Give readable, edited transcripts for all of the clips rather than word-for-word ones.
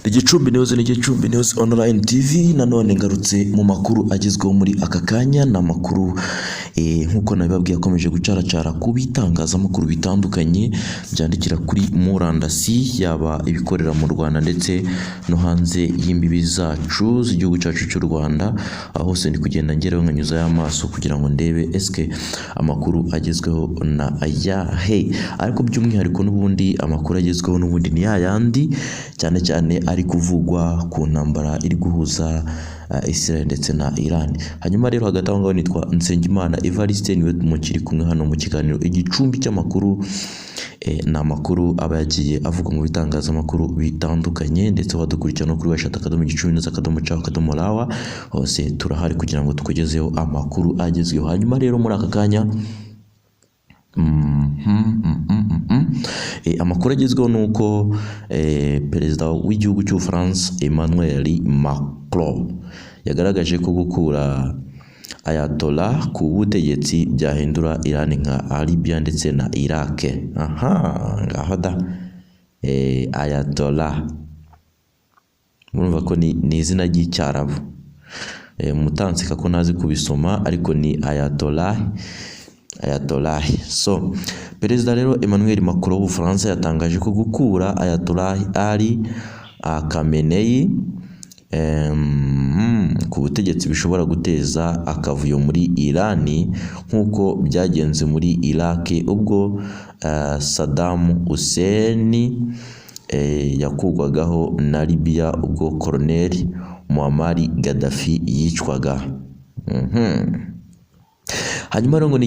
Igicumbi News Online TV nanone ngarutse mu makuru agezweho muri aka kanya. Ni amakuru nk'uko nabibabwiye akomeje gucaracara ku bitangazamakuru bitandukanye byandikira kuri murandasi, yaba ibikorera mu Rwanda ndetse no hanze y'imbibi zacu z'igihugu cyacu cy'u Rwanda. Aho hose ndi kugenda ngeraho nkanyuzayo amaso kugira ngo ndebe eske amakuru agezweho na ayahe, ariko by'umwihariko n'ubundi amakuru agezweho n'ubundi ni yayandi cyane cyane ari kuvugwa ku ntambara iri guhuza Israel ndetse na Iran. Hanyuma rero hagati aho ngaho nitwa Nsengimana Evariste, niwe mukiri kumwe hano mu kiganiro igicumbi cy'amakuru. Ni amakuru aba yagiye avuga mu bitangazamakuru bitandukanye, ndetse wadukurikirana kuri www.gicumbi.com/rawa hose turahari kugira ngo tukugezeho amakuru agezweho. Hanyuma rero muri aka kanya amakuru agezweho nuko perezida w'igihugu cy'Ubufaransa Emmanuel Macron yagaragaje ko gukura Ayatollah ku butegetsi byahindura Iran nka Libya ndetse na Iraq. Ngaho da Ayatollah murumva ko ni izina ry'icyarabu, mutansika ko nazi kubisoma, ariko ni Ayatollah. So perezida rero Emmanuel Macron w'Ubufaransa yatangaje ko gukura Ayatollah Ali Khamenei ku butegetsi bishobora guteza akavuyo muri Iran nk'uko byagenze muri Iraq ubwo Saddam Hussein yakugwagaho na Libya ubwo Colonel Muammar Gaddafi yicwaga. Hanyuma rero ni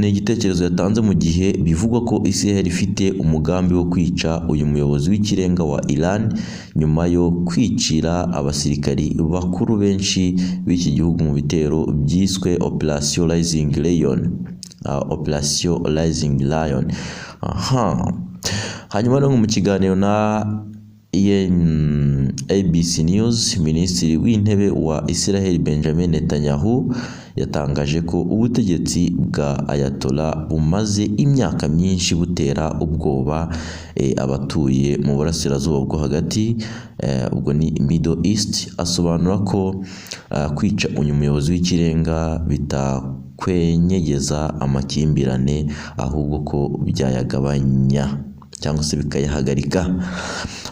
igitekerezo yatanze mu gihe bivugwa ko Israel ifite umugambi wo kwica uyu muyobozi w'ikirenga wa Iran nyuma yo kwicira abasirikari bakuru benshi b'iki gihugu mu bitero byiswe Operation Rising Lion. Hanyuma rero mu kiganiro na ABC News, Minisitiri w'Intebe wa Israel Benjamin Netanyahu yatangaje ko ubutegetsi bwa Ayatollah bumaze imyaka myinshi butera ubwoba abatuye mu burasirazuba bwo hagati, ubwo ni Middle East. Asobanura ko kwica uyu muyobozi w'ikirenga bitakwenyegeza amakimbirane, ahubwo ko byayagabanya cyangwa se bikayahagarika.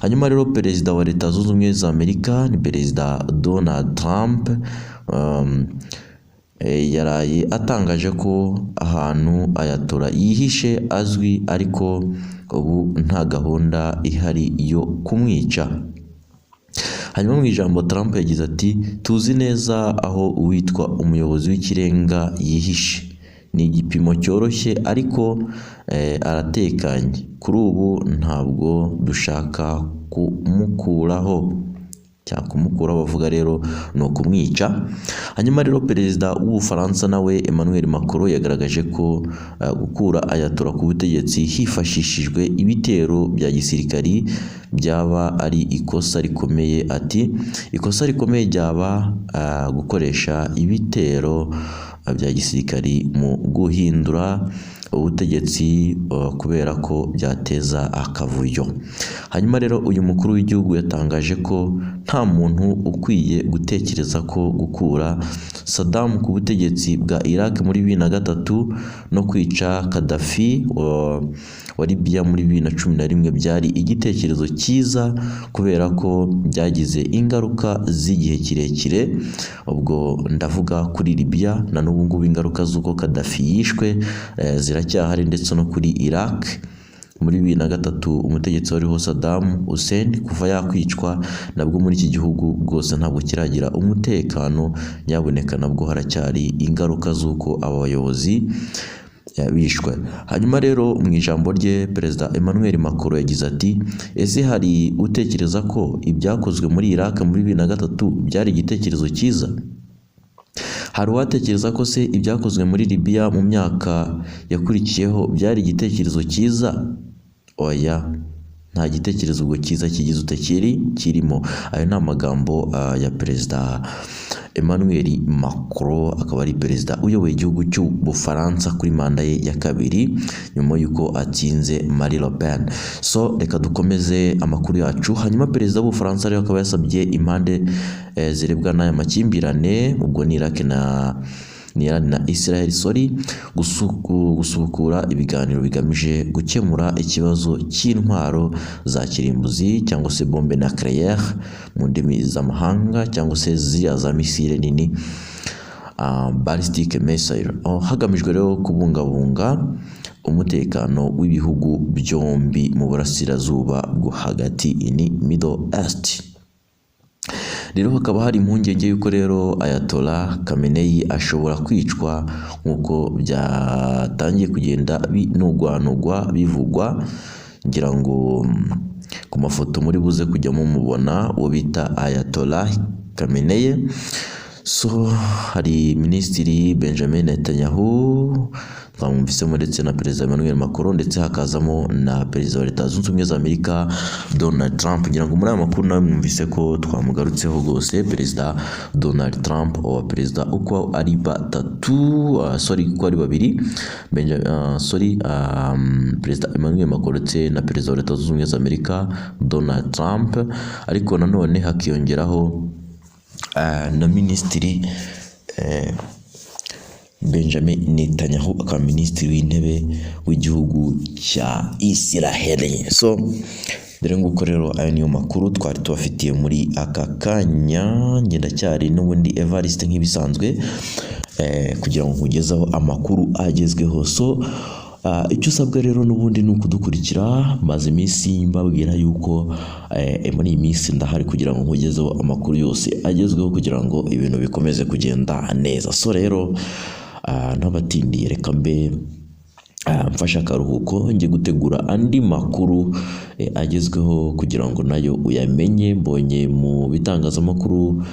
Hanyuma rero perezida wa Leta Zunze Ubumwe za Amerika ni perezida Donald Trump yaraye atangaje ko ahantu Ayatollah yihishe azwi, ariko ubu nta gahunda ihari yo kumwica. Hanyuma mu ijambo Trump yagize ati, tuzi neza aho uwitwa umuyobozi w'ikirenga yihishe, ni igipimo cyoroshye ariko aratekanye. Kuri ubu ntabwo dushaka kumukuraho cyangwa kumukura, bavuga rero ni ukumwica. Hanyuma rero perezida w'Ubufaransa nawe Emmanuel Macron yagaragaje ko gukura Ayatollah ku butegetsi hifashishijwe ibitero bya gisirikari byaba ari ikosa rikomeye. Ati ikosa rikomeye ryaba gukoresha ibitero bya gisirikari mu guhindura ubutegetsi kubera ko byateza akavuyo. Hanyuma rero uyu mukuru w'igihugu yatangaje ko nta muntu ukwiye gutekereza ko gukura Saddam ku butegetsi bwa Iraq muri 2003 no kwica Gaddafi wa Libya muri 2011 byari igitekerezo cyiza, kubera ko byagize ingaruka z'igihe kirekire. Ubwo ndavuga kuri Libya, na n'ubu ngubu ingaruka z'uko Gaddafi yishwe ziracyahari, ndetse no kuri Iraq muri 2003 umutegetsi wariho Saddam Hussein kuva yakwicwa nabwo muri iki gihugu bwose ntabwo kiragira umutekano, nyaboneka nabwo haracyari ingaruka z'uko aba bayobozi bishwe. Hanyuma rero mu ijambo rye perezida Emmanuel Macron yagize ati, ese hari utekereza ko ibyakozwe muri Iraq muri 2003 byari igitekerezo cyiza? Hari uwatekereza ko se ibyakozwe muri Libya mu myaka yakurikiyeho byari igitekerezo cyiza? Oya, nta gitekerezo ubwo cyiza kigize utakiri kirimo. Ayo ni amagambo ya perezida Emmanuel Macron, akaba ari perezida uyoboye igihugu cy'Ubufaransa kuri manda ye ya kabiri nyuma y'uko atsinze Marine Le Pen. So reka dukomeze amakuru yacu. Hanyuma perezida w'Ubufaransa rero akaba yasabye impande zirebwa n'aya makimbirane, ubwo ni Iraq na Israel gusubukura ibiganiro bigamije gukemura ikibazo cy'intwaro za kirimbuzi cyangwa se bombe nucléaire mu ndimi z'amahanga, cyangwa se ziriya za misile nini ballistic missile, hagamijwe rero kubungabunga umutekano w'ibihugu byombi mu burasirazuba bwo hagati ni Middle East. Rero hakaba hari impungenge y'uko rero Ayatollah Khamenei ashobora kwicwa nk'uko byatangiye kugenda binugwanugwa bivugwa, ngira ngo ku mafoto muri buze kujyamo mubona uwo bita Ayatollah Khamenei. So hari Minisitiri Benjamin Netanyahu twamwumvisemo, ndetse na Perezida Emmanuel Macron, ndetse hakazamo na Perezida wa Leta Zunze Ubumwe za Amerika Donald Trump. Ngira ngo muri aya makuru nawe mwumvise ko twamugarutseho rwose Perezida Donald Trump, Perezida uko ari batatu, uko ari babiri, Perezida Emmanuel Macron ndetse na Perezida wa Leta Zunze Ubumwe za Amerika Donald Trump, ariko nanone hakiyongeraho na Minisitiri Benjamin Netanyahu, akaba Minisitiri w'intebe w'igihugu cya Israel. So dore nguko rero aya niyo makuru twari tubafitiye muri aka kanya. Ngenda cyari n'ubundi Evariste nk'ibisanzwe kugira ngo nkugezaho amakuru agezweho. So icyo usabwa rero n'ubundi ni ukudukurikira. Maze iminsi mbabwira yuko muri iyi minsi ndahari kugira ngo nkugezeho amakuru yose agezweho kugira ngo ibintu bikomeze kugenda neza. So rero ntabatindiye, reka mbe mfasha akaruhuko njye gutegura andi makuru agezweho kugira ngo nayo uyamenye. Mbonye mu bitangazamakuru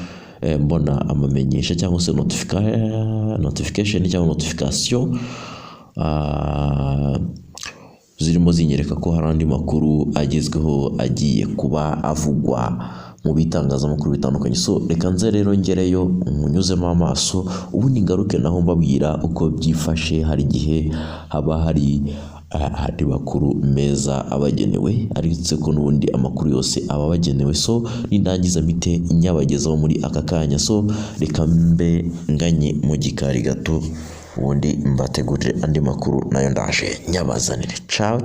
mbona amamenyesha cyangwa se notification cyangwa notification zirimo zinyereka ko hari andi makuru agezweho agiye kuba avugwa mu bitangazamakuru bitandukanye. So reka nze rero ngereyo nkunyuzemo amaso, ubundi ngaruke naho mbabwira uko byifashe. Hari igihe haba hari andi makuru meza abagenewe, ariko ko n'ubundi amakuru yose aba abagenewe. So nindangiza mite nyabagezaho muri aka kanya. So reka mbe nganye mu gikari gato, ubundi mbategurire andi makuru nayo ndaje nyabazanire. Ciao.